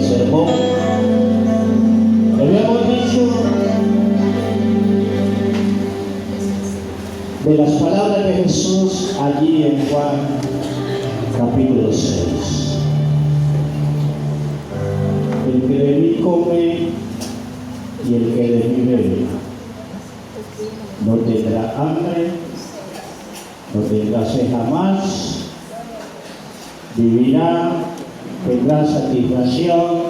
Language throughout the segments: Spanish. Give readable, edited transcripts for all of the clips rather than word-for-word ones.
sermón. Habíamos dicho de las palabras de Jesús allí en Juan capítulo 6. El que de mí come y el que de mí bebe no tendrá hambre, no tendrá sed jamás, vivirá, tendrá satisfacción,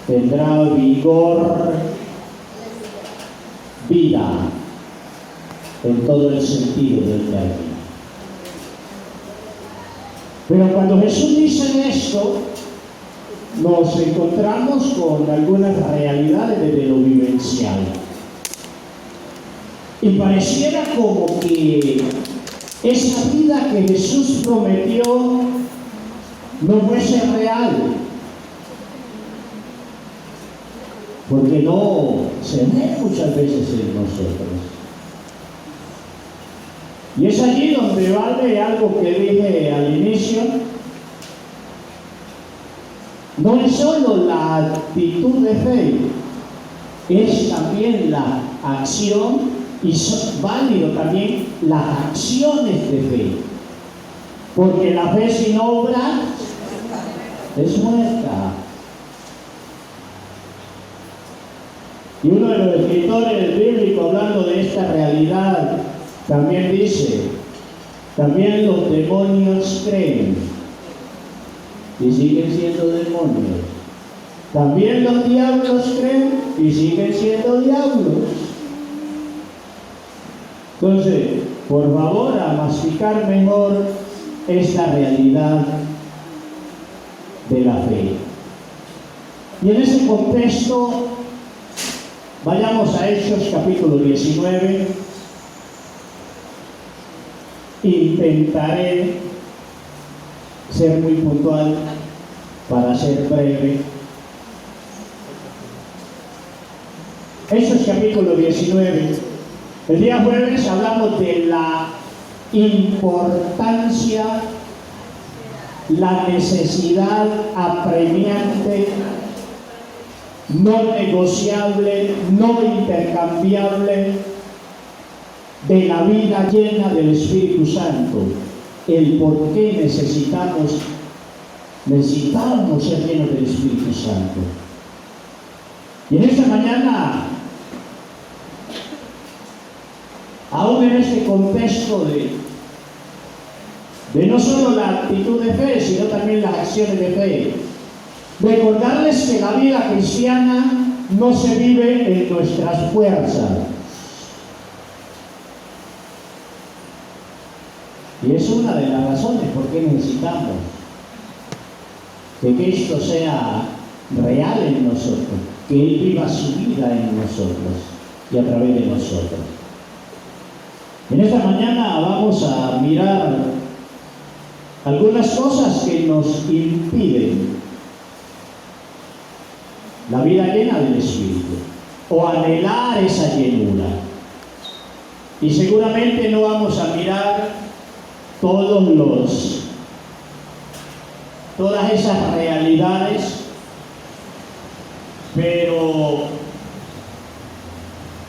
tendrá vigor, vida en todo el sentido del término. Pero cuando Jesús dice esto, nos encontramos con algunas realidades desde lo vivencial. Y pareciera como que esa vida que Jesús prometió no fuese real, porque no se ve muchas veces en nosotros. Y es allí donde vale algo que dije al inicio. No es solo la actitud de fe, es también la acción, y es válido también las acciones de fe, porque la fe sin obra es muerta. Y uno de los escritores bíblicos, hablando de esta realidad, también dice: también los demonios creen y siguen siendo demonios. También los diablos creen y siguen siendo diablos. Entonces, por favor, a masticar mejor esta realidad de la fe. Y en ese contexto, vayamos a Hechos capítulo 19. Intentaré ser muy puntual para ser breve. Hechos capítulo 19. El día jueves hablamos de la importancia, la necesidad apremiante, no negociable, no intercambiable de la vida llena del Espíritu Santo. El por qué necesitamos ser llenos del Espíritu Santo. Y en esta mañana, aún en este contexto de no solo la actitud de fe, sino también las acciones de fe, recordarles que la vida cristiana no se vive en nuestras fuerzas. Y es una de las razones por qué necesitamos que Cristo sea real en nosotros, que Él viva su vida en nosotros y a través de nosotros. En esta mañana vamos a mirar algunas cosas que nos impiden la vida llena del Espíritu o anhelar esa llenura. Y seguramente no vamos a mirar todas esas realidades, pero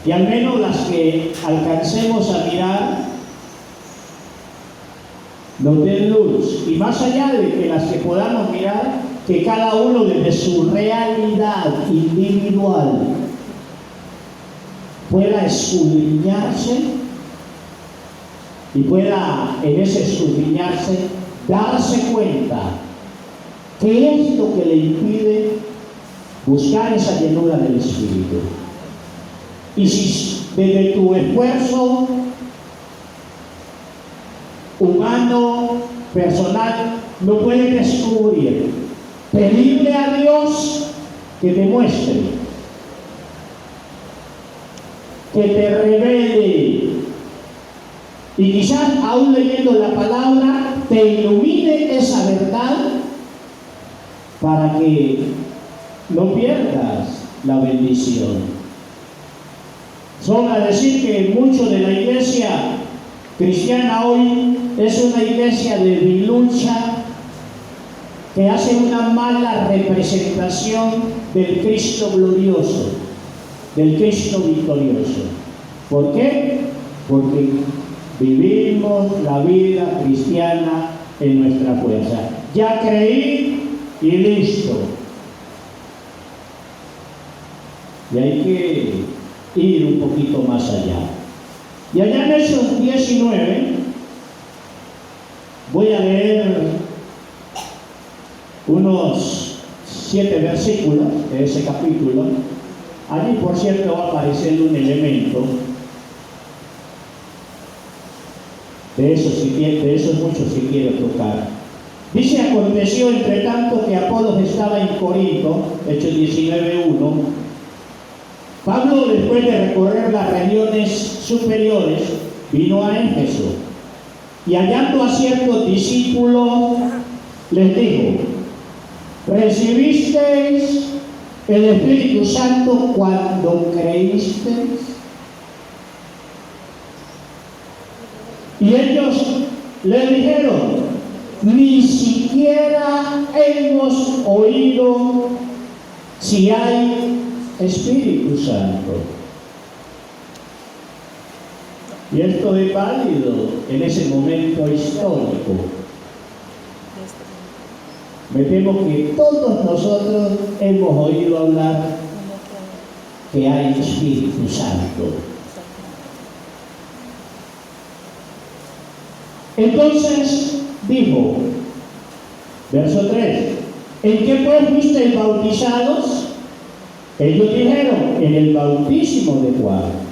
y al menos las que alcancemos a mirar nos den luz, y más allá de que las que podamos mirar, que cada uno desde su realidad individual pueda escudriñarse y pueda en ese escudriñarse darse cuenta qué es lo que le impide buscar esa llenura del Espíritu. Y si desde tu esfuerzo humano, personal, no puedes descubrir, pedirle a Dios que te muestre, que te revele, y quizás aún leyendo la palabra te ilumine esa verdad para que no pierdas la bendición. Son a decir que mucho de la iglesia cristiana hoy es una iglesia de lucha, que hace una mala representación del Cristo glorioso, del Cristo victorioso. ¿Por qué? Porque vivimos la vida cristiana en nuestra fuerza. Ya creí y listo. Y hay que ir un poquito más allá. Y allá en Hechos 19 voy a leer unos 7 versículos de ese capítulo. Allí, por cierto, va a aparecer un elemento de esos muchos que quiero tocar. Dice: aconteció entre tanto que Apolos estaba en Corinto, Hechos 19:1. Pablo, después de recorrer las regiones superiores, vino a Éfeso, y hallando a ciertos discípulos, les dijo: ¿recibisteis el Espíritu Santo cuando creísteis? Y ellos le dijeron: ni siquiera hemos oído si hay Espíritu Santo. Y esto es válido en ese momento histórico. Me temo que todos nosotros hemos oído hablar que hay Espíritu Santo. Entonces dijo, verso 3: ¿en qué pues fuisteis bautizados? Ellos dijeron: en el bautismo de Juan.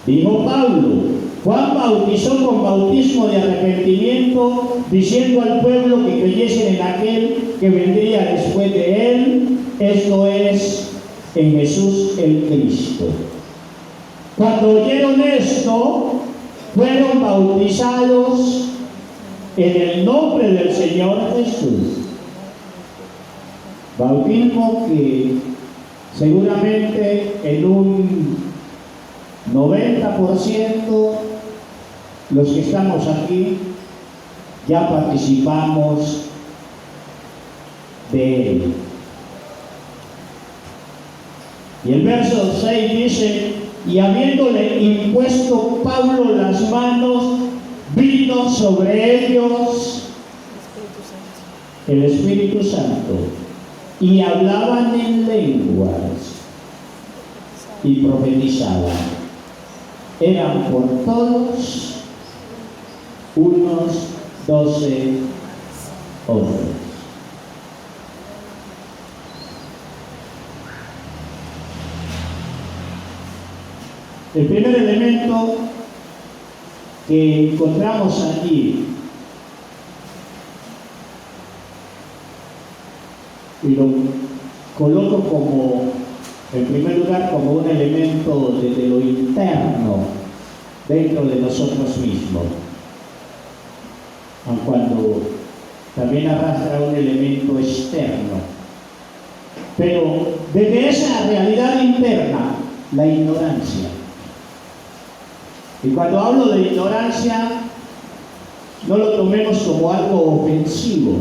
Dijo Pablo: Juan bautizó con bautismo de arrepentimiento, diciendo al pueblo que creyesen en aquel que vendría después de él, esto es, en Jesús el Cristo. Cuando oyeron esto, fueron bautizados en el nombre del Señor Jesús. Bautismo que seguramente en un 90% los que estamos aquí ya participamos de él. Y el verso 6 dice: y habiéndole impuesto Pablo las manos, vino sobre ellos el Espíritu Santo, y hablaban en lenguas y profetizaban. Eran por todos unos 12 hombres. El primer elemento que encontramos aquí, y lo coloco como, en primer lugar, como un elemento de lo interno dentro de nosotros mismos, aun cuando también arrastra un elemento externo. Pero desde esa realidad interna, la ignorancia. Y cuando hablo de ignorancia, no lo tomemos como algo ofensivo.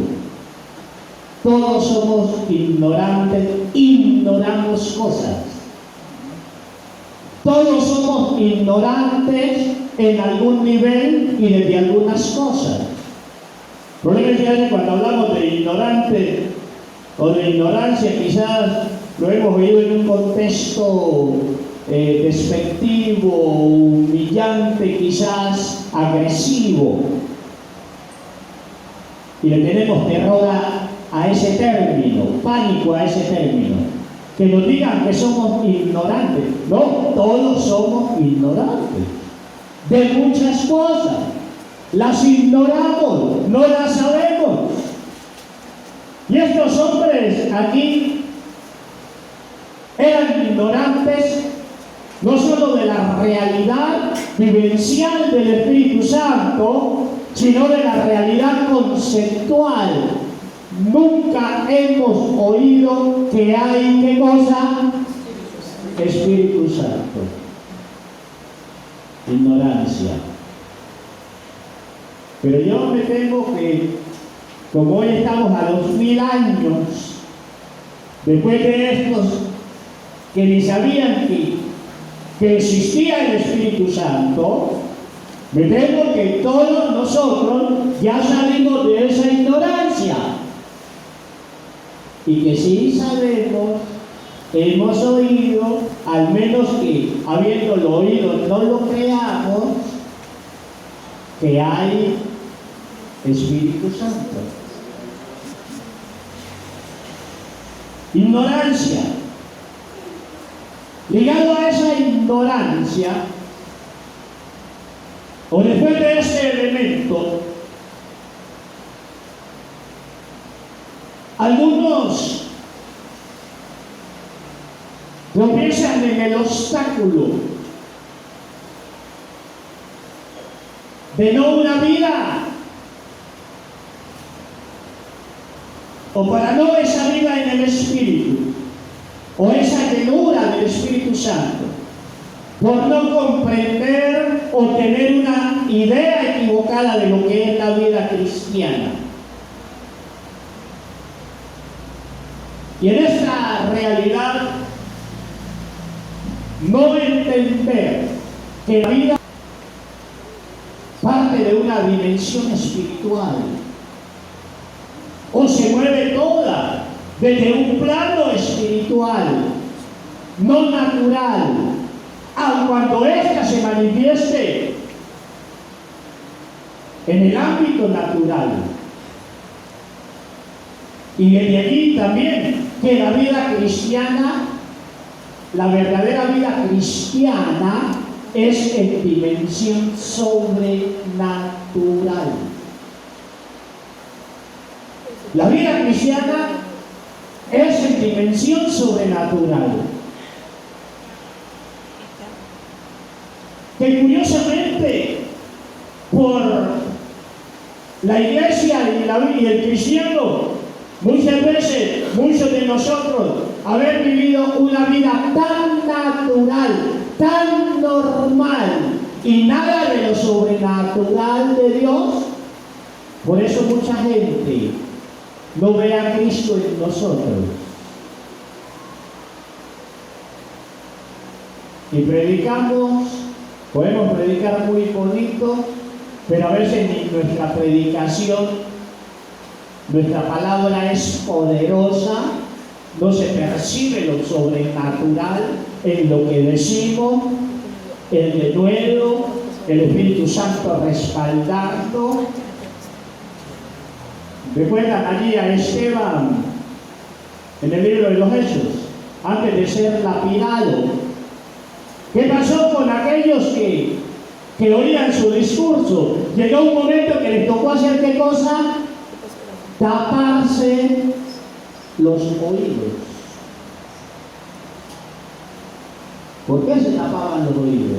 Todos somos ignorantes, ignoramos cosas. Todos somos ignorantes en algún nivel y desde algunas cosas. El problema es que cuando hablamos de ignorante o de ignorancia, quizás lo hemos oído en un contexto despectivo, humillante, quizás agresivo. Y le tenemos terror a ese término, pánico a ese término. Que nos digan que somos ignorantes. No, todos somos ignorantes de muchas cosas. Las ignoramos, no las sabemos. Y estos hombres aquí eran ignorantes no solo de la realidad vivencial del Espíritu Santo, sino de la realidad conceptual. Nunca hemos oído que hay, ¿qué cosa? Espíritu Santo. Ignorancia. Pero yo me temo que como hoy estamos a los 1000 años, después de estos que ni sabían que existía el Espíritu Santo, me temo que todos nosotros ya salimos de esa ignorancia. Y que sí sabemos, hemos oído, al menos que habiéndolo oído no lo creamos, que hay Espíritu Santo. Ignorancia. Ligado a esa ignorancia, o después de ese elemento, algunos tropiezan en el obstáculo de no una vida, o para no esa vida en el Espíritu, o esa llenura del Espíritu Santo, por no comprender o tener una idea equivocada de lo que es la vida cristiana. Y en esta realidad, no entender que la vida parte de una dimensión espiritual, o se mueve toda desde un plano espiritual, no natural, aun cuando ésta se manifieste en el ámbito natural. Y de allí también que la vida cristiana, la verdadera vida cristiana, es en dimensión sobrenatural. La vida cristiana es en dimensión sobrenatural. Que curiosamente, por la iglesia y el cristiano, muchas veces, muchos de nosotros, haber vivido una vida tan natural, tan normal, y nada de lo sobrenatural de Dios, por eso mucha gente no ve a Cristo en nosotros. Y predicamos, podemos predicar muy bonito, pero a veces ni nuestra predicación, nuestra palabra es poderosa, no se percibe lo sobrenatural en lo que decimos, el denuedo, el Espíritu Santo respaldando. Recuerdan allí a Esteban en el libro de los Hechos, antes de ser lapidado. ¿Qué pasó con aquellos que oían su discurso? Llegó un momento que les tocó hacer ¿qué cosa? Taparse los oídos. ¿Por qué se tapaban los oídos?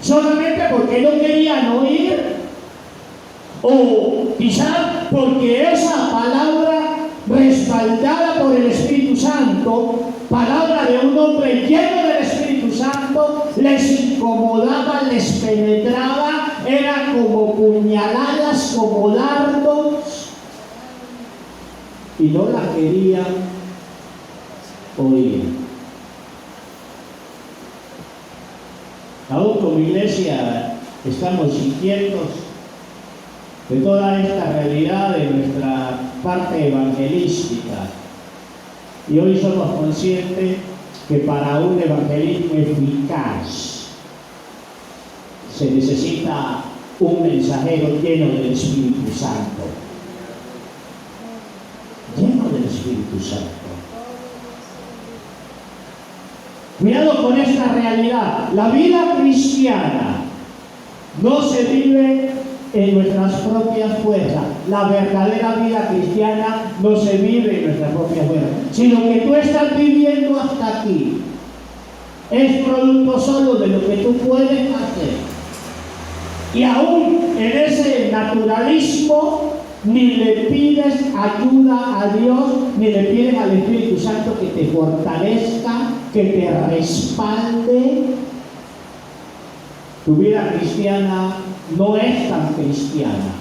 Solamente porque no querían oír, o quizás porque esa palabra respaldada por el Espíritu Santo, palabra de un hombre lleno del Espíritu Santo, les incomodaba, les penetraba, era como puñaladas, como dardos, y no la querían oír. Aún como iglesia estamos inquietos de toda esta realidad de nuestra parte evangelística. Y hoy somos conscientes que para un evangelismo eficaz se necesita un mensajero lleno del Espíritu Santo. Lleno del Espíritu Santo. Cuidado con esta realidad. La vida cristiana no se vive en nuestras propias fuerzas. La verdadera vida cristiana no se vive en nuestras propias fuerzas, sino que tú estás viviendo hasta aquí es producto solo de lo que tú puedes hacer. Y aún en ese naturalismo ni le pides ayuda a Dios, ni le pides al Espíritu Santo que te fortalezca, que te respalde. Tu vida cristiana no es tan cristiana.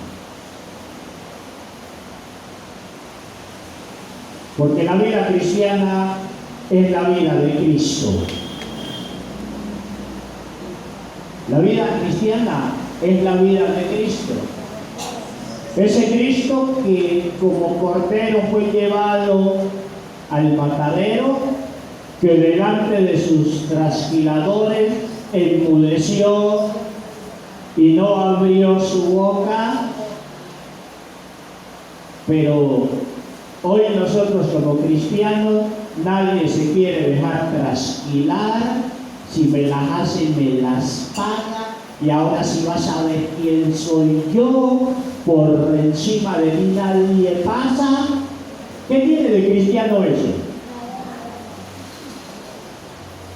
porque la vida cristiana es la vida de Cristo. La vida cristiana es la vida de Cristo. Ese Cristo que como cordero fue llevado al matadero, que delante de sus trasquiladores enmudeció y no abrió su boca, pero hoy nosotros como cristianos nadie se quiere dejar trasquilar. Si me las hace, me las paga, y ahora sí vas a ver quién soy yo, por encima de mí nadie pasa. ¿Qué tiene de cristiano eso?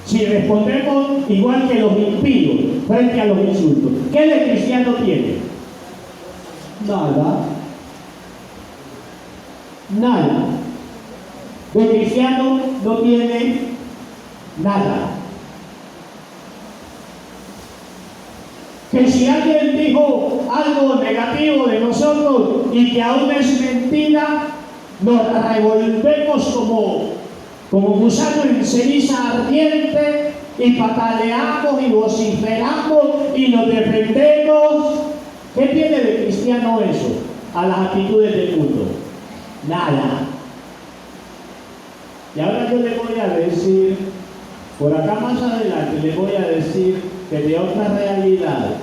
Si respondemos igual que los impíos frente a los insultos, ¿qué de cristiano tiene? Nada. Nada. De cristiano no tiene nada. Que si alguien dijo algo negativo de nosotros y que aún es mentira, nos revolvemos como gusano en ceniza ardiente y pataleamos y vociferamos y nos defendemos. ¿Qué tiene de cristiano eso a las actitudes del mundo? Nada. Y ahora yo le voy a decir, por acá más adelante le voy a decir que de otra realidad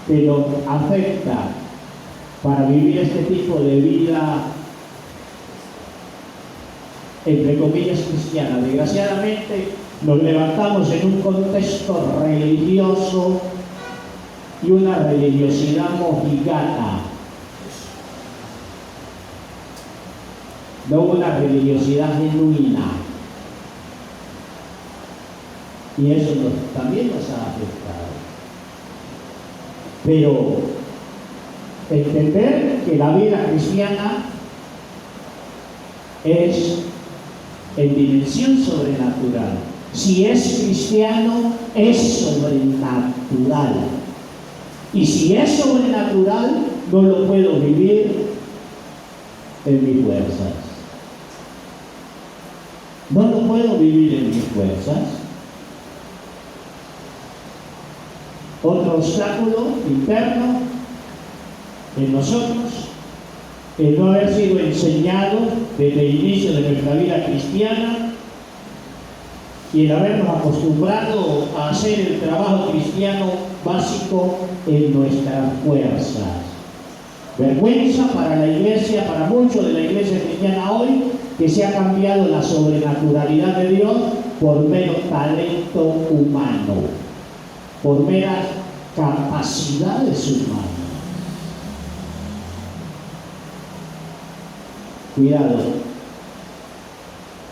que nos afecta para vivir este tipo de vida, entre comillas, cristiana. Desgraciadamente nos levantamos en un contexto religioso y una religiosidad mojigata, no una religiosidad genuina. Y eso también nos ha afectado. Pero entender que la vida cristiana es en dimensión sobrenatural. Si es cristiano, es sobrenatural. Y si es sobrenatural, no lo puedo vivir en mis fuerzas. No lo puedo vivir en mis fuerzas. Otro obstáculo interno en nosotros, el no haber sido enseñado desde el inicio de nuestra vida cristiana y el habernos acostumbrado a hacer el trabajo cristiano básico en nuestras fuerzas. Vergüenza para la iglesia, para muchos de la iglesia cristiana hoy, que se ha cambiado la sobrenaturalidad de Dios por mero talento humano, por meras capacidades humanas. Cuidado.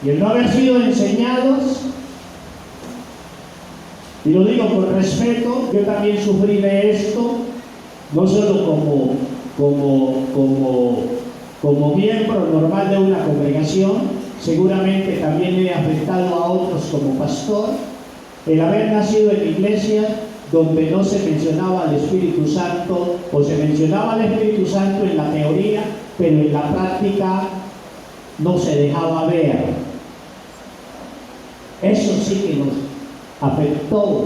Y el no haber sido enseñados, y lo digo con respeto, yo también sufrí de esto, no solo como miembro normal de una congregación, seguramente también he afectado a otros como pastor, el haber nacido en iglesia donde no se mencionaba al Espíritu Santo, o se mencionaba al Espíritu Santo en la teoría, pero en la práctica no se dejaba ver. Eso sí que nos afectó.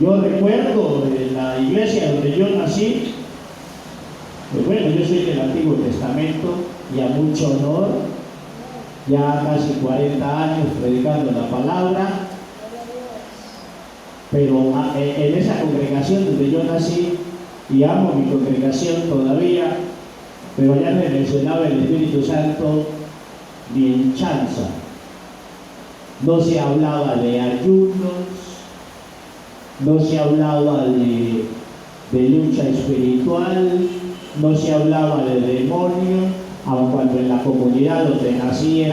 Yo recuerdo de la iglesia donde yo nací, pues bueno, yo soy del Antiguo Testamento y a mucho honor, ya casi 40 años predicando la palabra, pero en esa congregación donde yo nací, y amo mi congregación todavía, pero ya me mencionaba el Espíritu Santo ni en chanza. No se hablaba de ayunos, no se hablaba de lucha espiritual, no se hablaba de demonios, aun cuando en la comunidad donde nací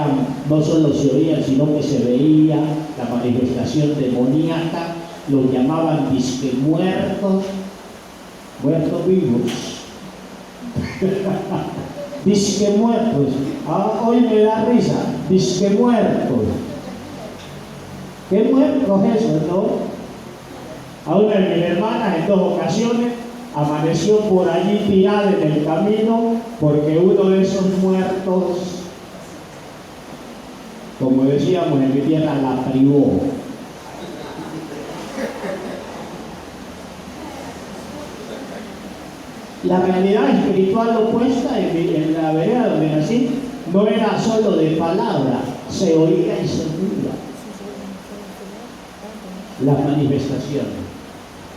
no solo se oía, sino que se veía la manifestación demoníaca. Los llamaban disque muertos vivos. Disque muertos. Hoy me da risa. Disque muertos. ¿Qué muertos es eso, no? A una de mis hermanas en 2 ocasiones amaneció por allí tirada en el camino porque uno de esos muertos, como decíamos en mi tierra, la privó. La realidad espiritual opuesta en la vereda donde nací no era solo de palabra, se oía y se oía las manifestaciones.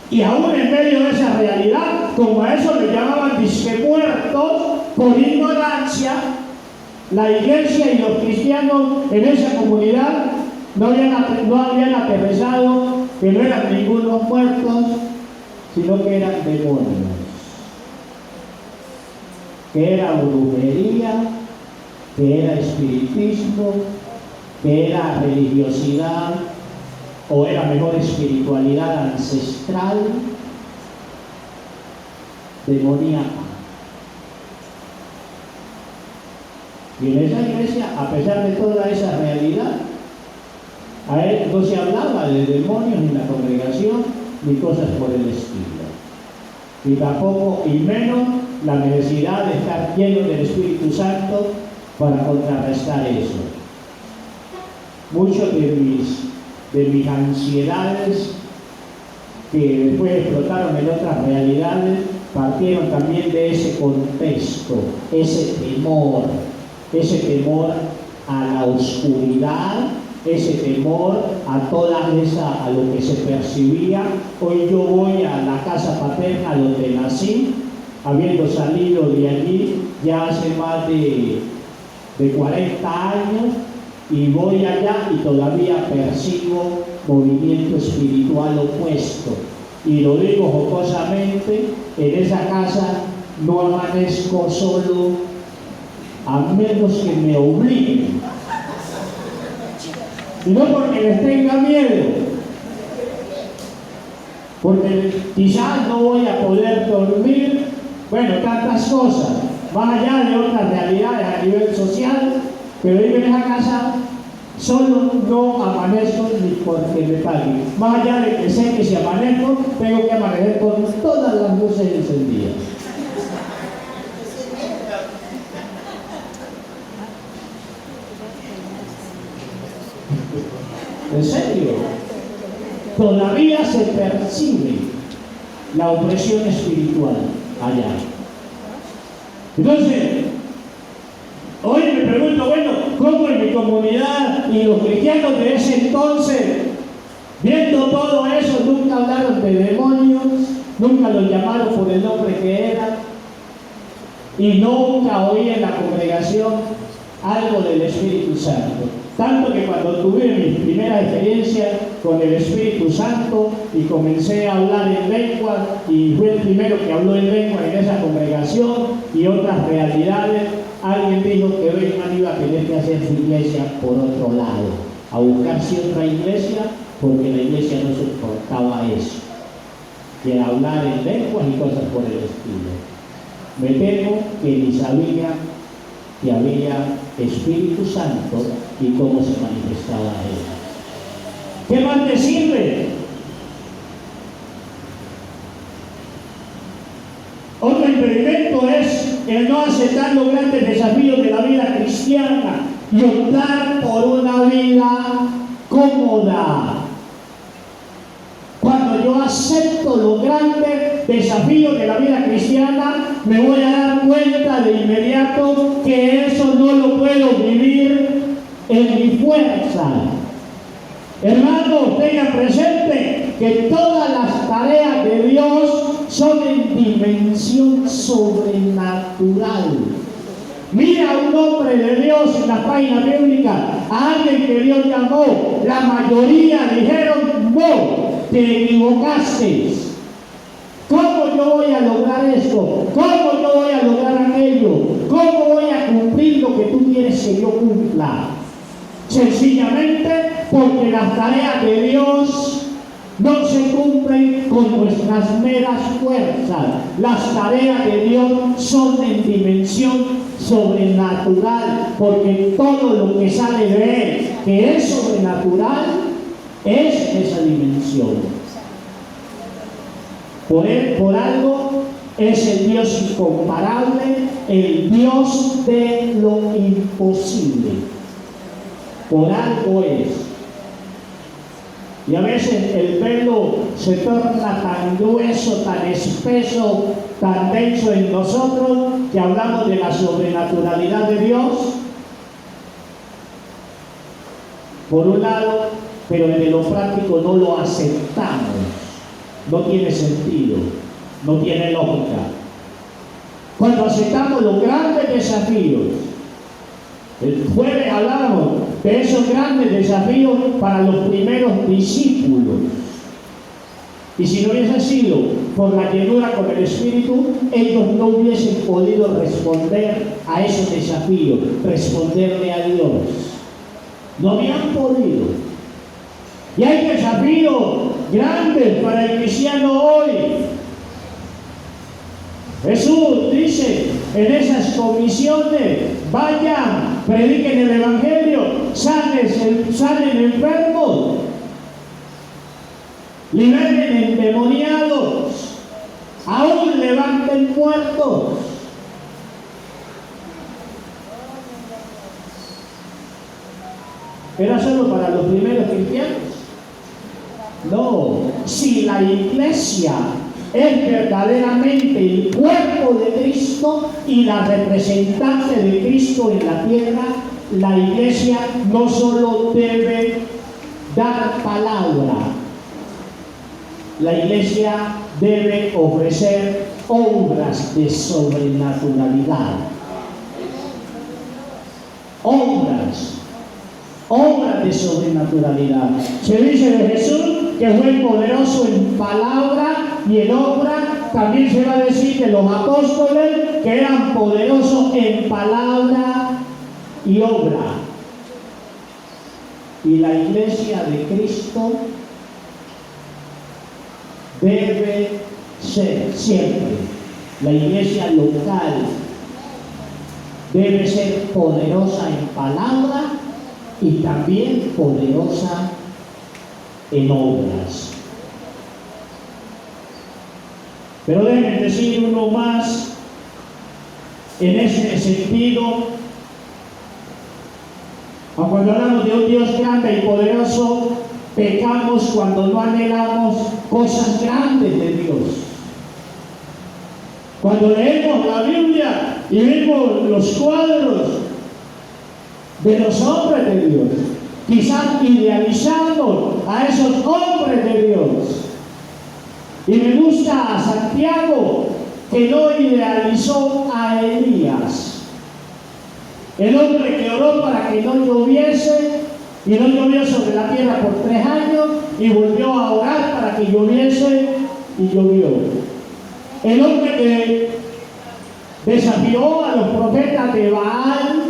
Y aún en medio de esa realidad, como a eso le llamaban disque muertos, por ignorancia, la iglesia y los cristianos en esa comunidad no habían aterrizado que no eran ningunos muertos, sino que eran demonios, que era brujería, que era espiritismo, que era religiosidad, o era mejor espiritualidad ancestral, demoníaca. Y en esa iglesia, a pesar de toda esa realidad, a él no se hablaba de demonios en la congregación, ni cosas por el estilo. Y tampoco, y menos, la necesidad de estar lleno del Espíritu Santo para contrarrestar eso. Muchos de mis ansiedades, que después explotaron en otras realidades, partieron también de ese contexto, ese temor a la oscuridad, ese temor a a lo que se percibía. Hoy yo voy a la casa paterna donde nací, habiendo salido de allí ya hace más de 40 años, y voy allá y todavía percibo movimiento espiritual opuesto. Y lo digo jocosamente, en esa casa no amanezco solo, a menos que me obliguen. Y no porque les tenga miedo, porque quizás no voy a poder dormir, bueno, tantas cosas, más allá de otras realidades a nivel social, pero vivo en esa casa, solo no amanezco ni porque me paguen. Más allá de que sé que si amanezco, tengo que amanecer con todas las luces encendidas. ¿En serio? Todavía se percibe la opresión espiritual allá. Entonces, hoy me pregunto, bueno, ¿cómo en mi comunidad y los cristianos de ese entonces, viendo todo eso, nunca hablaron de demonios, nunca los llamaron por el nombre que era, y nunca oí en la congregación algo del Espíritu Santo? Tanto que cuando tuve mi primera experiencia con el Espíritu Santo y comencé a hablar en lengua, y fue el primero que habló en lengua en esa congregación y otras realidades, alguien dijo que Bergman iba a tener que hacer su iglesia por otro lado, a buscarse otra iglesia, porque la iglesia no soportaba eso, que hablar en lenguas y cosas por el estilo. Me temo que ni sabía que había Espíritu Santo y cómo se manifestaba él. ¿Qué más te sirve? Otro impedimento es el no aceptar los grandes desafíos de la vida cristiana y optar por una vida cómoda. Cuando yo acepto los grandes desafíos de la vida cristiana, me voy a dar cuenta de inmediato que eso no lo puedo vivir en mi fuerza. Hermanos, tengan presente que todas las tareas de Dios son en dimensión sobrenatural. Mira a un hombre de Dios en la página bíblica, a alguien que Dios llamó, la mayoría dijeron: no, te equivocaste. ¿Cómo yo voy a lograr esto? ¿Cómo yo voy a lograr aquello? ¿Cómo voy a cumplir lo que tú quieres que yo cumpla? Sencillamente porque las tareas de Dios no se cumplen con nuestras meras fuerzas. Las tareas de Dios son en dimensión sobrenatural, porque todo lo que sale de Él, que es sobrenatural, es esa dimensión. Por algo Es el Dios incomparable, el Dios de lo imposible. Por algo es. Y a veces el velo se torna tan grueso, tan espeso, tan denso en nosotros, que hablamos de la sobrenaturalidad de Dios, por un lado, pero en lo práctico no lo aceptamos. No tiene sentido, no tiene lógica. Cuando aceptamos los grandes desafíos, el jueves hablamos de esos grandes desafíos para los primeros discípulos. Y si no hubiese sido por la llenura con el Espíritu, ellos no hubiesen podido responder a esos desafíos, responderle a Dios. No habían podido. Y hay desafíos grandes para el cristiano hoy. Jesús dice en esas comisiones: vayan, prediquen el Evangelio, sanen enfermos, liberen endemoniados, aún levanten muertos. ¿Era solo para los primeros cristianos? No, si la iglesia es verdaderamente el cuerpo de Cristo y la representante de Cristo en la tierra, la iglesia no solo debe dar palabra, la iglesia debe ofrecer obras de sobrenaturalidad. Obras de sobrenaturalidad. Se dice de Jesús que fue poderoso en palabra y en obra. También se va a decir de los apóstoles que eran poderosos en palabra y obra. Y la iglesia de Cristo debe ser siempre, la iglesia local debe ser poderosa en palabra y también poderosa en obras. Pero déjenme decir uno más en ese sentido. Cuando hablamos de un Dios grande y poderoso, pecamos cuando no anhelamos cosas grandes de Dios. Cuando leemos la Biblia y vemos los cuadros de los hombres de Dios, quizás idealizamos a esos hombres de Dios. Y me gusta a Santiago, que no idealizó a Elías, el hombre que oró para que no lloviese, y no llovió sobre la tierra por 3 años, y volvió a orar para que lloviese, y llovió. El hombre que desafió a los profetas de Baal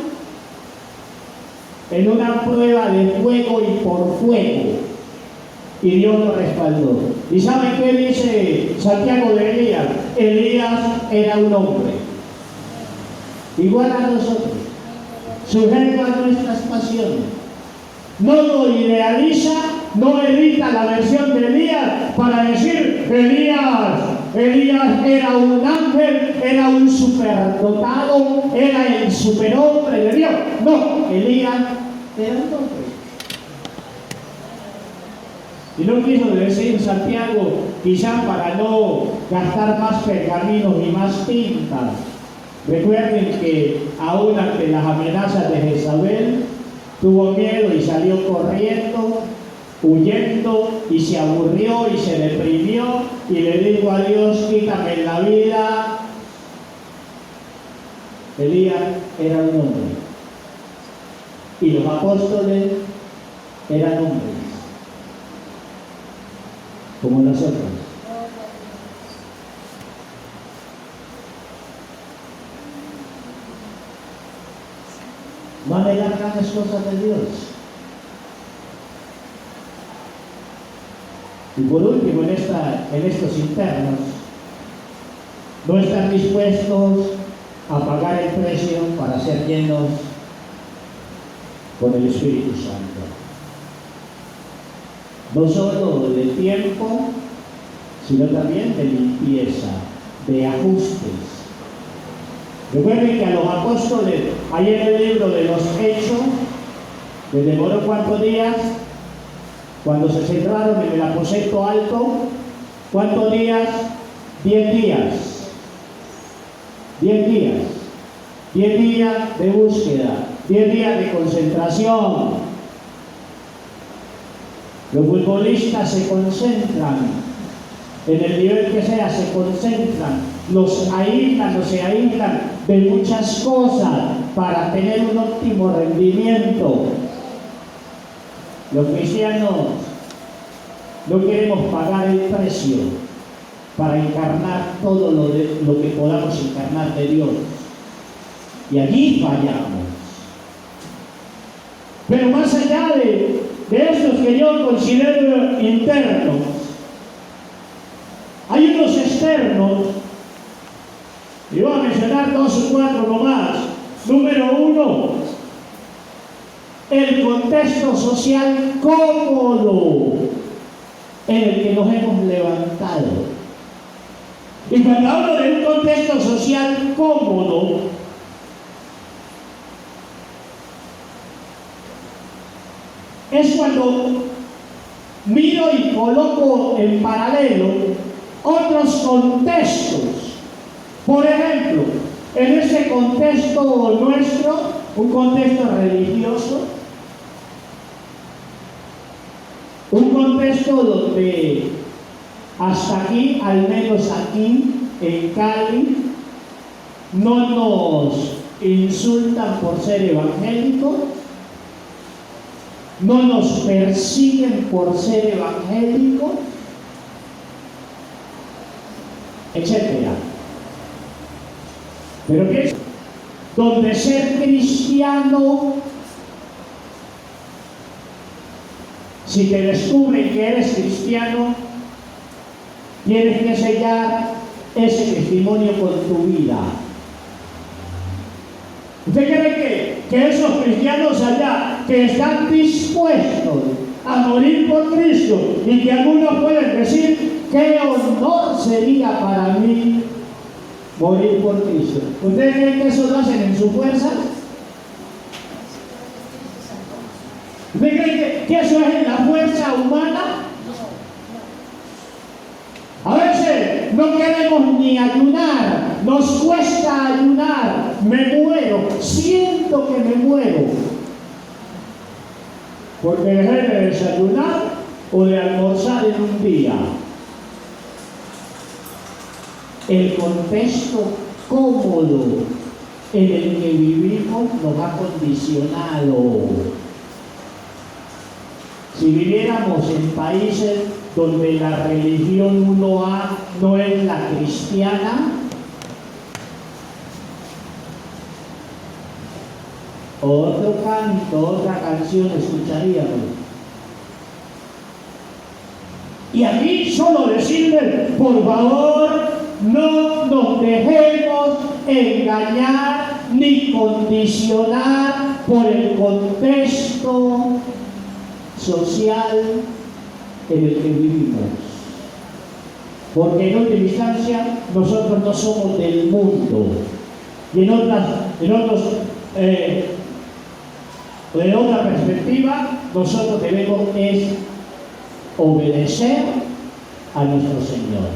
en una prueba de fuego y por fuego, y Dios lo respaldó. ¿Y saben qué dice Santiago de Elías? Elías era un hombre igual a nosotros, sujeto a nuestras pasiones. No lo idealiza, no edita la versión de Elías para decir Elías era un ángel, era un superdotado, era el superhombre de Dios. No, Elías era un hombre. Y no quiso decir Santiago, quizá para no gastar más pergaminos y más tinta. Recuerden que aún ante las amenazas de Jezabel, tuvo miedo y salió corriendo, huyendo, y se aburrió y se deprimió y le dijo a Dios: quítame la vida. Elías era un hombre y los apóstoles eran hombres como nosotros. No anhelar grandes cosas de Dios. Y por último, en estos internos, no estar dispuestos a pagar el precio para ser llenos con el Espíritu Santo. No solo de tiempo, sino también de limpieza, de ajustes. Recuerden que a los apóstoles, ahí en el libro de los Hechos, les demoró ¿cuántos días? Cuando se centraron en el aposento alto, ¿cuántos días? 10 días. 10 días. 10 días de búsqueda, 10 días de concentración. Los futbolistas se concentran, en el nivel que sea, se concentran, los aíslan o se aíslan de muchas cosas para tener un óptimo rendimiento. Los cristianos no queremos pagar el precio para encarnar todo lo que podamos encarnar de Dios. Y allí fallamos. Pero más allá de estos que yo considero internos, hay unos externos, y voy a mencionar 2 o 4 nomás. Número 1, el contexto social cómodo en el que nos hemos levantado. Y cuando hablo de un contexto social cómodo, es cuando miro y coloco en paralelo otros contextos. Por ejemplo, en ese contexto nuestro, un contexto religioso, un contexto donde hasta aquí, al menos aquí en Cali, no nos insultan por ser evangélicos, no nos persiguen por ser evangélicos, etcétera. Pero ¿qué es? Donde ser cristiano, si te descubren que eres cristiano, tienes que sellar ese testimonio con tu vida. ¿Usted cree que esos cristianos allá que están dispuestos a morir por Cristo y que algunos pueden decir qué honor sería para mí morir por Cristo? ¿Ustedes creen que eso lo hacen en su fuerza? ¿Ustedes creen que eso es en la fuerza humana? A veces no queremos ni ayunar, nos cuesta ayunar, me muero, siento que me muero, porque dejé de desayunar o de almorzar en un día. El contexto cómodo en el que vivimos nos ha condicionado. Si viviéramos en países donde la religión 1A no es la cristiana, otro canto, otra canción escucharíamos. Y aquí solo decirle, por favor, no nos dejemos engañar ni condicionar por el contexto social en el que vivimos, porque en última instancia nosotros no somos del mundo, y en otra perspectiva nosotros debemos es obedecer a nuestro Señor.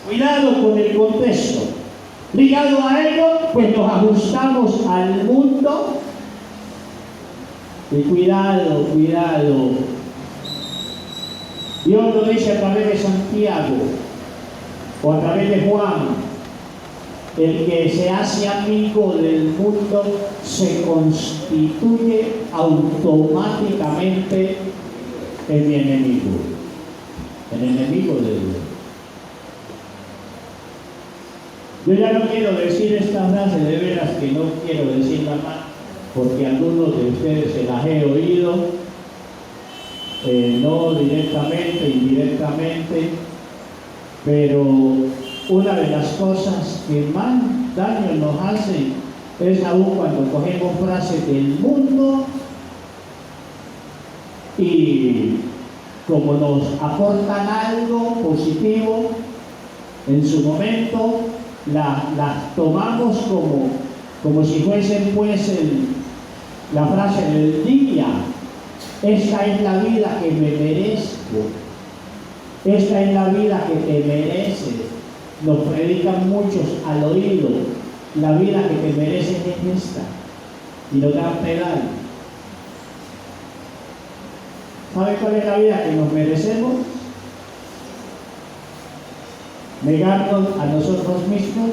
Cuidado con el contexto, ligado a ello pues nos ajustamos al mundo. Y cuidado, Dios lo dice a través de Santiago o a través de Juan: el que se hace amigo del mundo se constituye automáticamente en mi enemigo, el enemigo de Dios. Yo ya no quiero decir esta frase, de veras que no quiero decirla más, porque algunos de ustedes se las he oído, no directamente, indirectamente, pero una de las cosas que más daño nos hace es aún cuando cogemos frases del mundo y como nos aportan algo positivo, en su momento las tomamos como si fuesen pues la frase del día. Esta es la vida que me merezco. Esta es la vida que te mereces. Nos predican muchos al oído. La vida que te mereces es esta. Y nos dan pedal. ¿Sabe cuál es la vida que nos merecemos? Negarnos a nosotros mismos,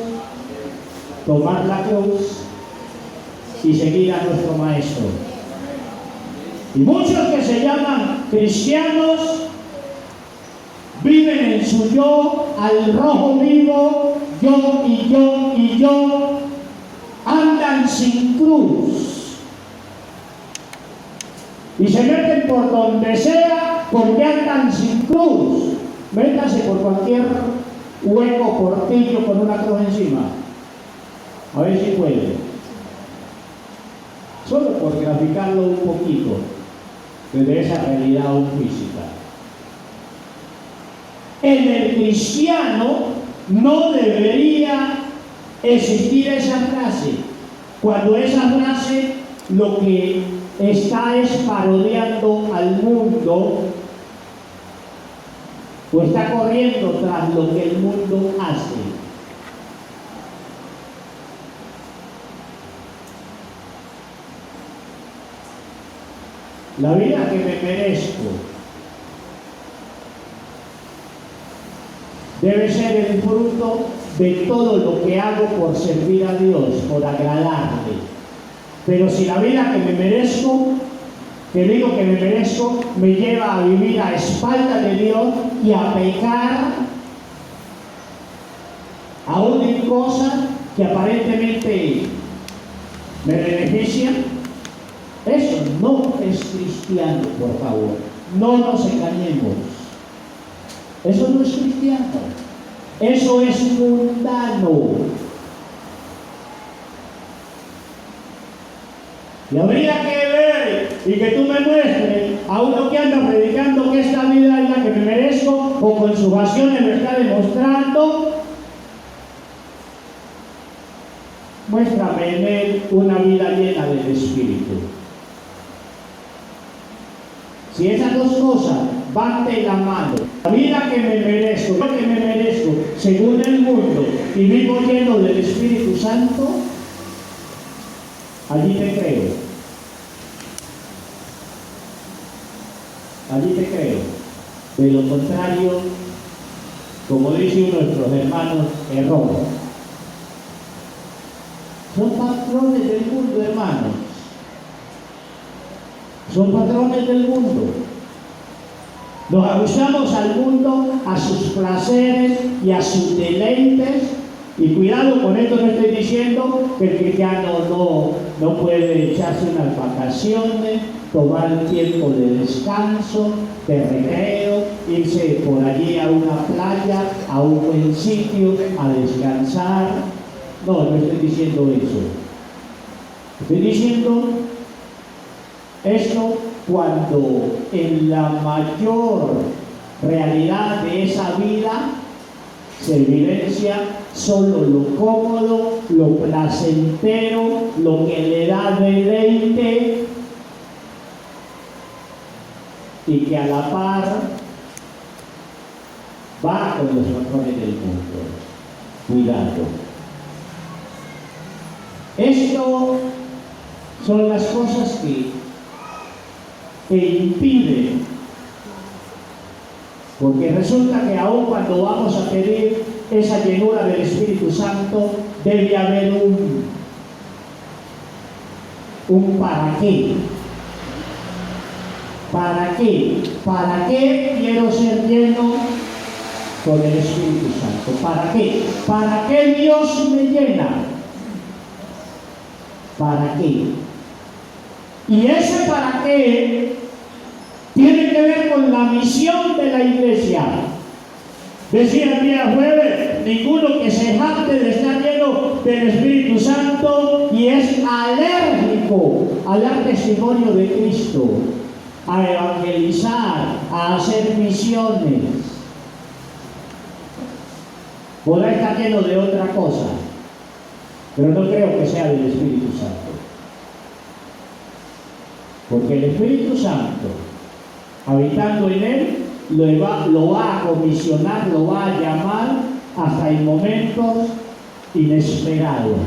tomar la cruz y seguir a nuestro Maestro. Y muchos que se llaman cristianos viven en su yo, al rojo vivo, yo y yo y yo, andan sin cruz y se meten por donde sea porque andan sin cruz. Métase por cualquier hueco, portillo con una cruz encima, a ver si puede, solo por graficarlo un poquito desde esa realidad aún física. En el cristiano no debería existir esa frase, cuando esa frase lo que está es parodiando al mundo o está corriendo tras lo que el mundo hace. La vida que me merezco debe ser el fruto de todo lo que hago por servir a Dios, por agradarle. Pero si la vida que me merezco, que digo que me merezco, me lleva a vivir a espaldas de Dios y a pecar aún en cosas que aparentemente me benefician, eso no es cristiano, por favor. No nos engañemos. Eso no es cristiano. Eso es mundano. Y habría que ver y que tú me muestres a uno que anda predicando que esta vida es la que me merezco o con sus acciones me está demostrando. Muéstrame en él una vida llena del Espíritu. Si esas dos cosas van de la mano, la vida que me merezco, lo que me merezco según el mundo y vivo lleno del Espíritu Santo, allí te creo. Allí te creo. De lo contrario, como dice uno de nuestros hermanos, error. Son patrones del mundo, hermanos. Son patrones del mundo. Nos ajustamos al mundo, a sus placeres y a sus deleites. Y cuidado, con esto no estoy diciendo que el cristiano no puede echarse unas vacaciones, tomar un tiempo de descanso, de recreo, irse por allí a una playa, a un buen sitio, a descansar. No estoy diciendo eso. Estoy diciendo esto cuando en la mayor realidad de esa vida se evidencia solo lo cómodo, lo placentero, lo que le da deleite y que a la par va con los patrones del mundo. Cuidado. Esto son las cosas que impiden, porque resulta que aún cuando vamos a pedir esa llenura del Espíritu Santo, debe haber un para qué. ¿Para qué? ¿Para qué quiero ser lleno con el Espíritu Santo? ¿Para qué? ¿Para qué Dios me llena? ¿Para qué? Y ese para qué tiene que ver con la misión de la iglesia. Decía el día jueves, ninguno que se jacte de estar lleno del Espíritu Santo y es alérgico al dar testimonio de Cristo. a evangelizar, a hacer misiones. Podrá estar lleno de otra cosa, pero no creo que sea del Espíritu Santo. Porque el Espíritu Santo, habitando en él, lo va a comisionar, lo va a llamar hasta en momentos inesperados.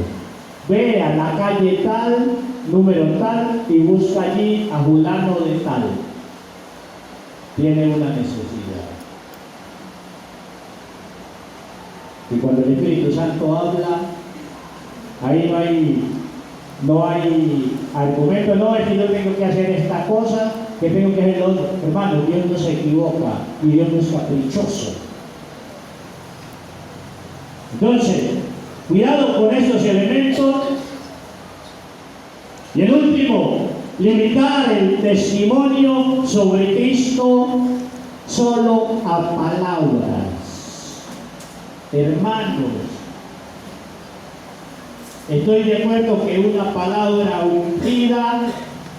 Ve a la calle tal, número tal, y busca allí a fulano de tal. Tiene una necesidad. Y cuando el Espíritu Santo habla, ahí no hay argumento, no es que yo tengo que hacer esta cosa, que tengo que hacer lo otro. Hermano, Dios no se equivoca y Dios no es caprichoso. Entonces, cuidado con estos elementos. Y el último, limitar el testimonio sobre Cristo solo a palabras. Hermanos, estoy de acuerdo que una palabra ungida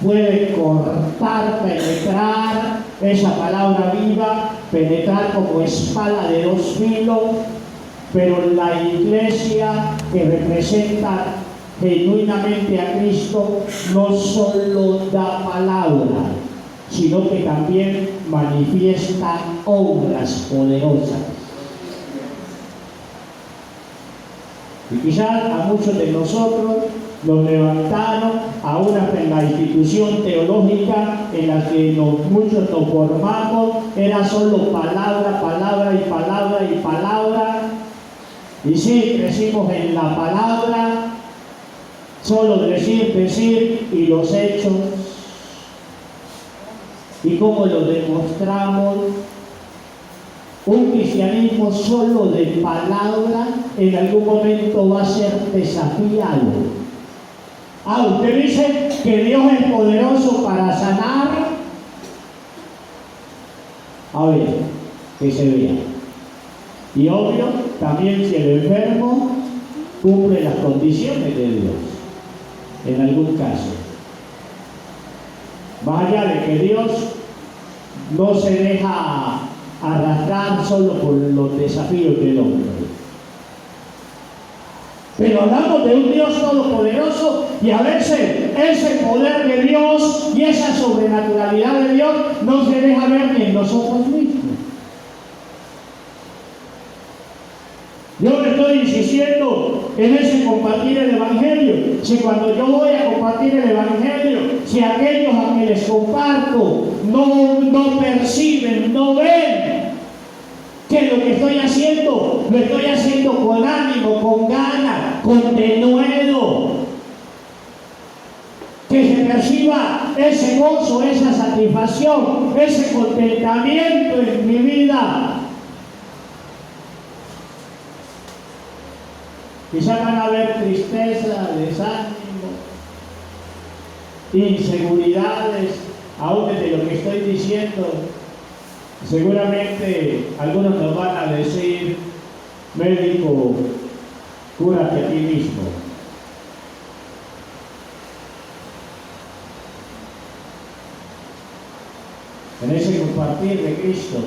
puede cortar, penetrar, esa palabra viva, penetrar como espada de dos filos, pero la iglesia que representa genuinamente a Cristo no solo da palabra, sino que también manifiesta obras poderosas. Y quizás a muchos de nosotros nos levantaron aún hasta en la institución teológica en la que muchos nos formamos, era solo palabra, palabra y palabra y palabra. Y sí, crecimos en la palabra, solo decir y los hechos. ¿Y cómo lo demostramos? Un cristianismo solo de palabra en algún momento va a ser desafiado. Usted dice que Dios es poderoso para sanar. A ver, que se vea. Y obvio, también si el enfermo cumple las condiciones de Dios, en algún caso. Más allá de que Dios no se deja arrastrar solo por los desafíos del hombre. Pero hablamos de un Dios todopoderoso y a veces ese poder de Dios y esa sobrenaturalidad de Dios no se deja ver ni en nosotros mismos. Yo me estoy insistiendo en ese compartir el Evangelio. Si cuando yo voy a compartir el Evangelio, si aquellos a que les comparto no perciben, no ven que lo que estoy haciendo, lo estoy haciendo con ánimo, con ganas, con denuedo, que se perciba ese gozo, esa satisfacción, ese contentamiento en mi vida. Quizá van a haber tristeza, desánimo, inseguridades, aún desde lo que estoy diciendo. Seguramente algunos nos van a decir: médico, cúrate a ti mismo. En ese compartir de Cristo,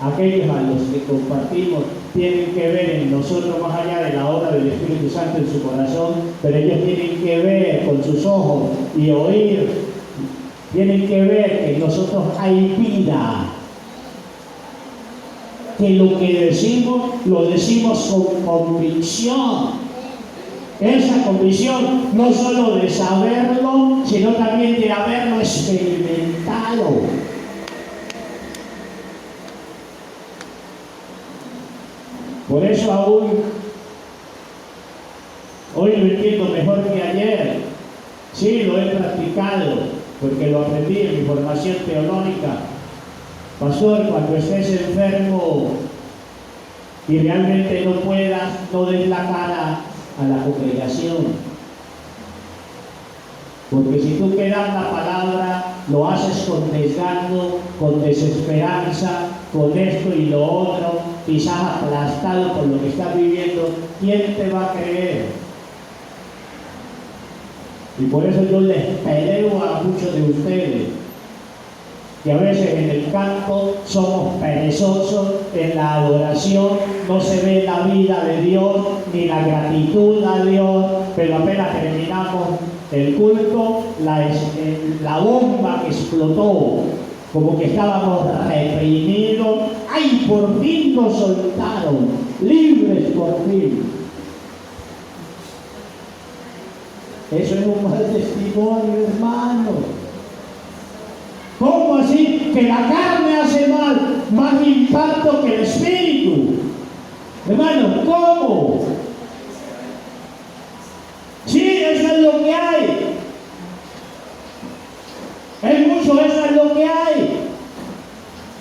aquellos a los que compartimos tienen que ver en nosotros más allá de la obra del Espíritu Santo en su corazón, pero ellos tienen que ver con sus ojos y oír, tienen que ver que en nosotros hay vida, que lo que decimos, lo decimos con convicción. Esa convicción no solo de saberlo, sino también de haberlo experimentado. Por eso aún hoy lo entiendo mejor que ayer. Sí, lo he practicado, porque lo aprendí en mi formación teológica. Pastor, cuando estés enfermo y realmente no puedas, no des la cara a la congregación. Porque si tú que das la palabra, lo haces con desgano, con desesperanza, con esto y lo otro, quizás aplastado por lo que estás viviendo, ¿quién te va a creer? Y por eso yo les peleo a muchos de ustedes. que a veces en el canto somos perezosos, en la adoración no se ve la vida de Dios ni la gratitud a Dios, pero apenas terminamos el culto, la bomba que explotó, como que estábamos reprimidos. ¡Ay, por fin nos soltaron! ¡Libres por fin! Eso es un mal testimonio, hermano. ¿Cómo así? Que la carne hace más impacto que el espíritu. Hermano, ¿cómo? Sí, eso es lo que hay. Es mucho, eso es lo que hay.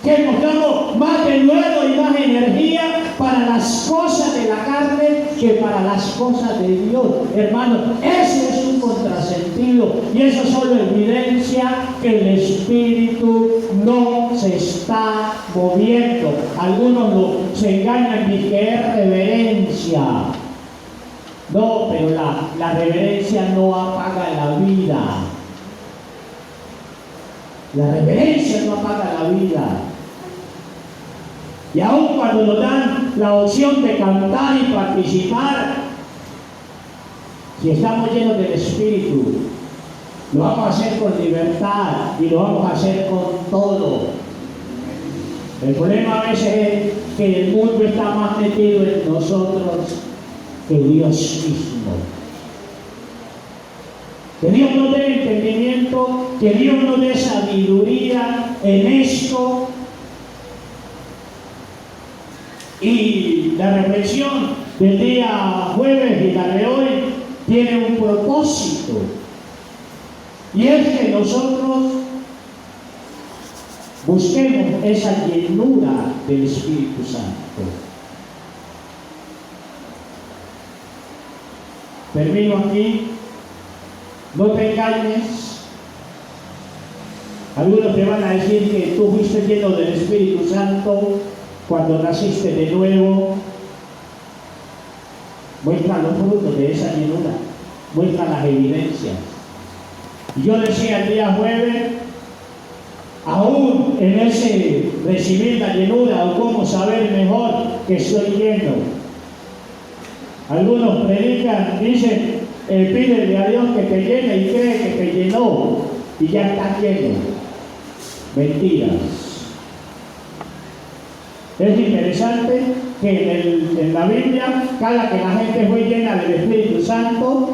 Que mostramos más denuedo y más energía para las cosas de la carne que para las cosas de Dios. Hermano, ese es un contrasentido y eso solo evidencia que el espíritu no se está moviendo. Algunos se engañan y que es reverencia. No, pero la reverencia no apaga la vida. La reverencia no apaga la vida. Y aun cuando nos dan la opción de cantar y participar, si estamos llenos del Espíritu, lo vamos a hacer con libertad y lo vamos a hacer con todo. El problema a veces es que el mundo está más metido en nosotros que Dios mismo. Que Dios nos dé entendimiento, que Dios nos dé sabiduría en esto. Y la reflexión del día jueves y la de hoy tiene un propósito. Y es que nosotros busquemos esa llenura del Espíritu Santo. Termino aquí. No te engañes. Algunos te van a decir que tú fuiste lleno del Espíritu Santo cuando naciste de nuevo. Muestra los frutos de esa llenura, muestra las evidencias. Y yo decía el día jueves, aún en ese recibir la llenura o cómo saber mejor que estoy lleno. Algunos predican, dicen, pídele a Dios que te llene y cree que te llenó y ya está lleno. Mentiras. Es interesante que en la Biblia, cada que la gente fue llena del Espíritu Santo,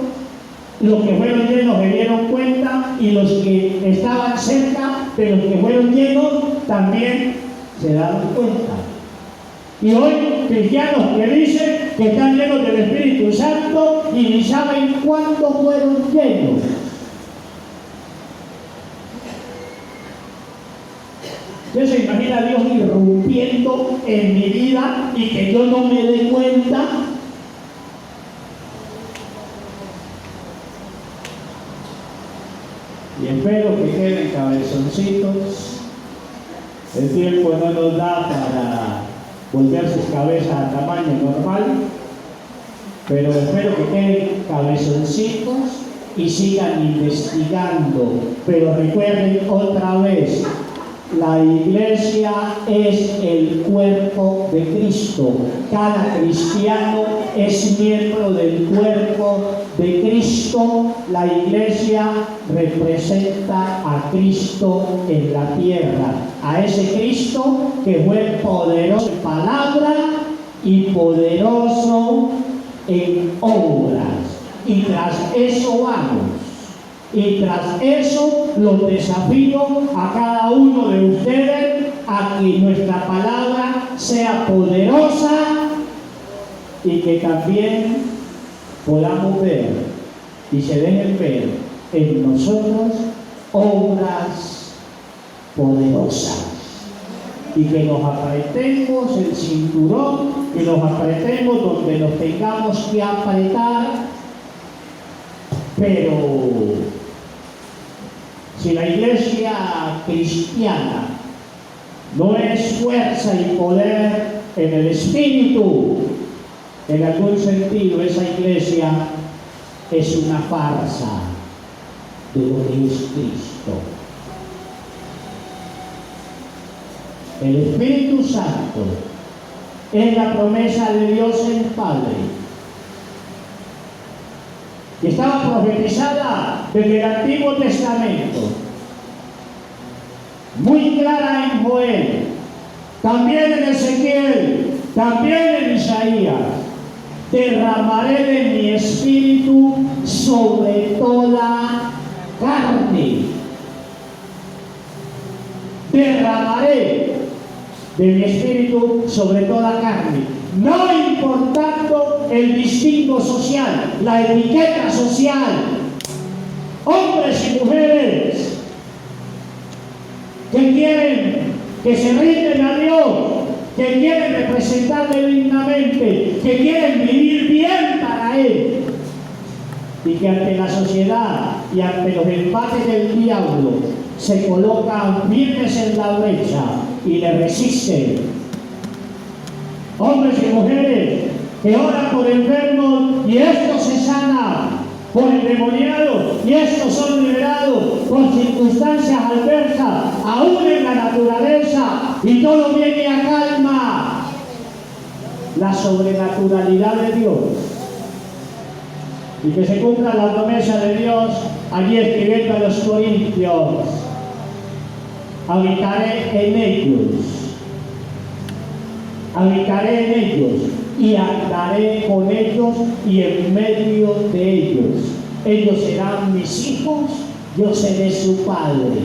los que fueron llenos se dieron cuenta y los que estaban cerca de los que fueron llenos también se daban cuenta. Y hoy cristianos que dicen que están llenos del Espíritu Santo y ni saben cuándo fueron llenos. ¿Usted se imagina a Dios irrumpiendo en mi vida y que yo no me dé cuenta? Y espero que queden cabezoncitos. El tiempo no nos da para volver sus cabezas a tamaño normal, pero espero que queden cabezoncitos y sigan investigando. Pero recuerden otra vez, la iglesia es el cuerpo de Cristo. Cada cristiano es miembro del cuerpo de Cristo. La iglesia representa a Cristo en la tierra, a ese Cristo que fue poderoso en palabra y poderoso en obras. Y tras eso vamos. Y tras eso los desafío a cada uno de ustedes a que nuestra palabra sea poderosa y que también podamos ver y se dejen ver en nosotros obras poderosas. Y que nos apretemos el cinturón, que nos apretemos donde nos tengamos que apretar, pero si la iglesia cristiana no es fuerza y poder en el espíritu, en algún sentido esa iglesia es una farsa de lo que es Cristo. El Espíritu Santo es la promesa de Dios el Padre, que estaba profetizada desde el Antiguo Testamento, muy clara en Joel, también en Ezequiel, también en Isaías. Derramaré de mi espíritu sobre toda carne. Derramaré de mi espíritu sobre toda carne, no importando el distingo social, la etiqueta social. Hombres y mujeres que quieren, que se rinden a Dios, que quieren representarle dignamente, que quieren vivir bien para Él, y que ante la sociedad y ante los embates del diablo se colocan firmes en la brecha y le resisten. Hombres y mujeres que oran por enfermos y estos se sanan, por endemoniados y estos son liberados, por circunstancias adversas, aún en la naturaleza, y todo viene a calma. La sobrenaturalidad de Dios. Y que se cumpla la promesa de Dios allí escribiendo a los Corintios: habitaré en ellos y andaré con ellos y en medio de ellos. Ellos serán mis hijos, yo seré su padre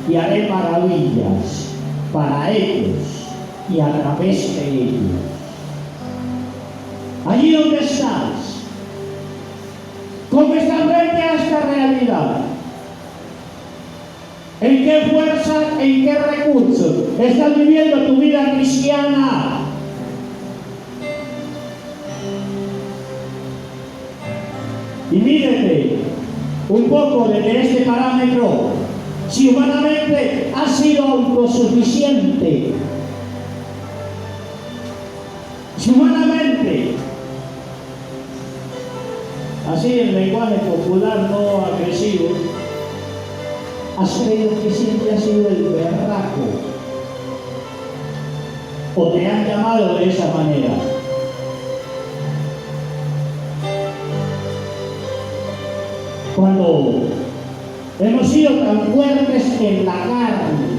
y haré maravillas para ellos y a través de ellos. Allí donde estás, ¿cómo estás frente a esta realidad? ¿En qué fuerza, en qué recursos estás viviendo tu vida cristiana? Y mírete un poco desde este parámetro. Si humanamente has sido autosuficiente, si humanamente, así en lenguaje popular no agresivo, has creído que siempre has sido el berraco, o te han llamado de esa manera. Cuando hemos sido tan fuertes en la carne,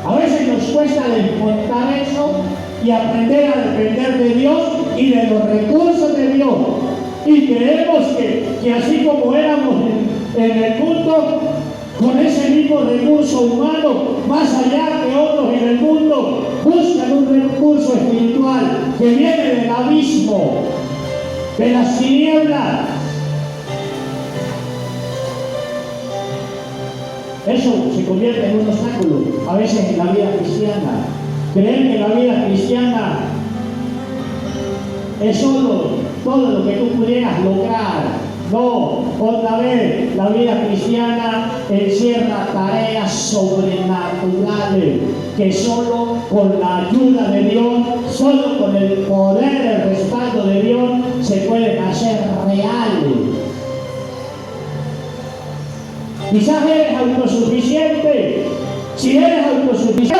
a veces nos cuesta desmontar eso y aprender a depender de Dios y de los recursos de Dios. Y creemos que así como éramos en el mundo, con ese mismo recurso humano, más allá que otros en el mundo, buscan un recurso espiritual que viene del abismo, de las tinieblas. Eso se convierte en un obstáculo a veces en la vida cristiana. Creer que la vida cristiana es solo todo lo que tú pudieras lograr. No, otra vez, la vida cristiana encierra tareas sobrenaturales que solo con la ayuda de Dios, solo con el poder, el respaldo de Dios, se pueden hacer reales. Quizás eres autosuficiente. Si eres autosuficiente,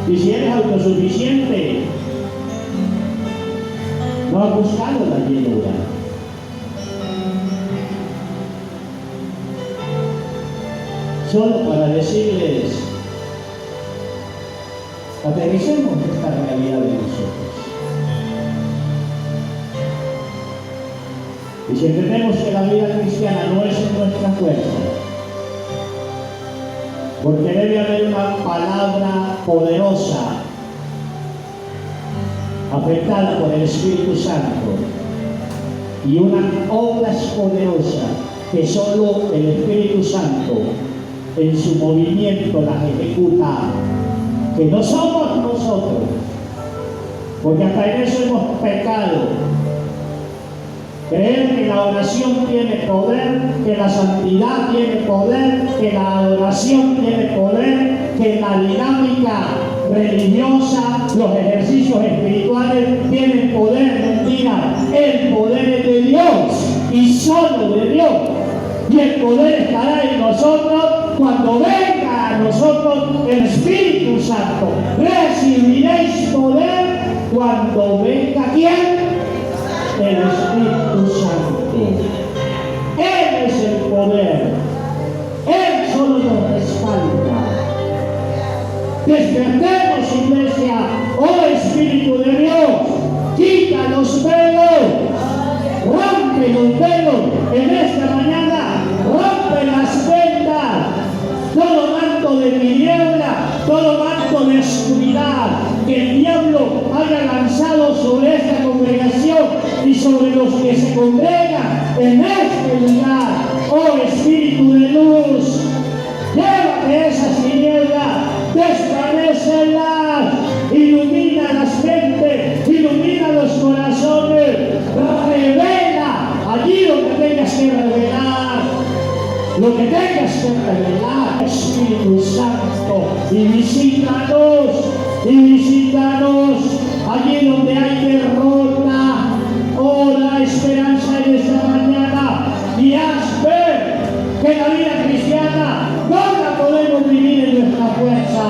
y si eres autosuficiente, no has buscado la llenura. Solo para decirles, aterricemos esta realidad de nosotros. Y si entendemos que la vida cristiana no es en nuestra fuerza, porque debe haber una palabra poderosa afectada por el Espíritu Santo y unas obras poderosas que solo el Espíritu Santo en su movimiento las ejecuta, que no somos nosotros, porque hasta en eso hemos pecado. Creer que la oración tiene poder, que la santidad tiene poder, que la adoración tiene poder, que la dinámica religiosa, los ejercicios espirituales tienen poder. Mentira, el poder es de Dios y solo de Dios. y el poder estará en nosotros cuando venga a nosotros el Espíritu Santo. Recibiréis poder cuando venga ¿quién? El Espíritu Santo. Él es el poder. Él solo nos respalda. Despertemos, iglesia, oh Espíritu de Dios, quita los velos, rompe los velos en esta mañana, rompe las vendas, todo manto de tiniebla, todo manto de oscuridad que el diablo haya lanzado sobre esta congregación y sobre los que se congregan en este lugar. Oh Espíritu de luz, llévate esas tinieblas, desvanécelas, ilumina las mentes, ilumina los corazones, revela allí lo que tengas que revelar, lo que tengas que revelar, Espíritu Santo, y visítanos allí donde hay derrota. Oh, la esperanza en esta mañana y haz ver que la vida cristiana no la podemos vivir en nuestra fuerza,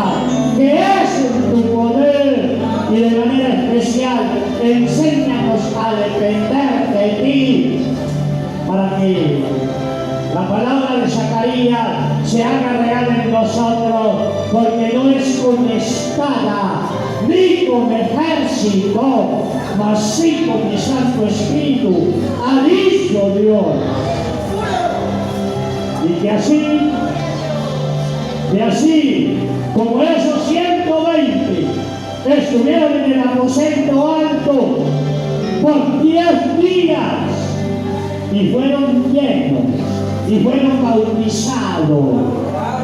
que es en tu poder, y de manera especial enséñanos a depender de ti para que la palabra de Zacarías se haga real en nosotros, porque no es con espada ni con ejército, mas sí con mi Santo Espíritu, ha dicho Dios. Y que así como esos 120 estuvieron en el aposento alto por 10 días y fueron llenos y fueron bautizados,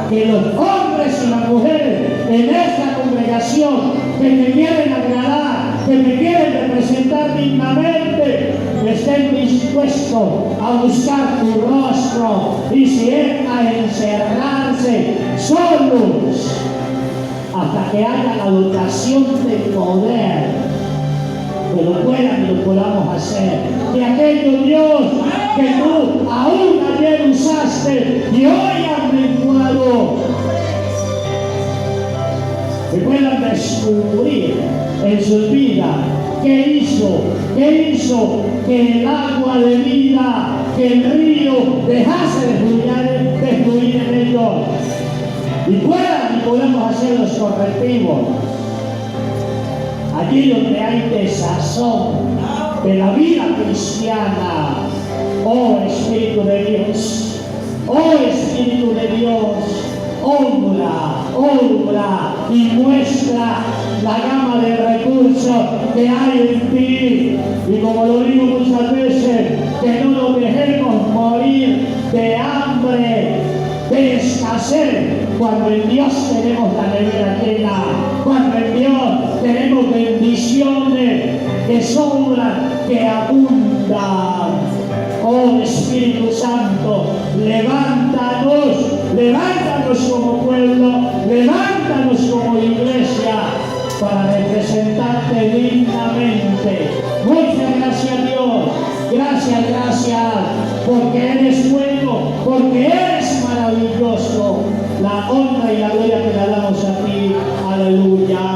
que los hombres y las mujeres en esta congregación que me quieren agradar, que me quieren representar dignamente, estén dispuestos a buscar tu rostro, y si es a encerrarse solos hasta que haya la dotación de poder, que lo puedan y lo podamos hacer, que aquello Dios que tú aún ayer usaste y hoy has menguado, que puedan descubrir en su vida qué hizo que el agua de vida, que el río dejase de fluir en ellos, y podemos hacer los correctivos allí donde hay desazón de la vida cristiana. Oh Espíritu de Dios, oh Espíritu de Dios, obra y muestra la gama de recursos que hay en ti, y como lo digo muchas veces, que no nos dejemos morir de hambre, de escasez, cuando en Dios tenemos la nevera llena, cuando en Dios tenemos bendiciones que sobran, que abundan. Oh Espíritu Santo, levántanos como pueblo, levántanos como iglesia para representarte dignamente. Muchas gracias Dios, gracias, porque eres bueno, porque eres maravilloso. La honra y la gloria que le damos a ti. Aleluya.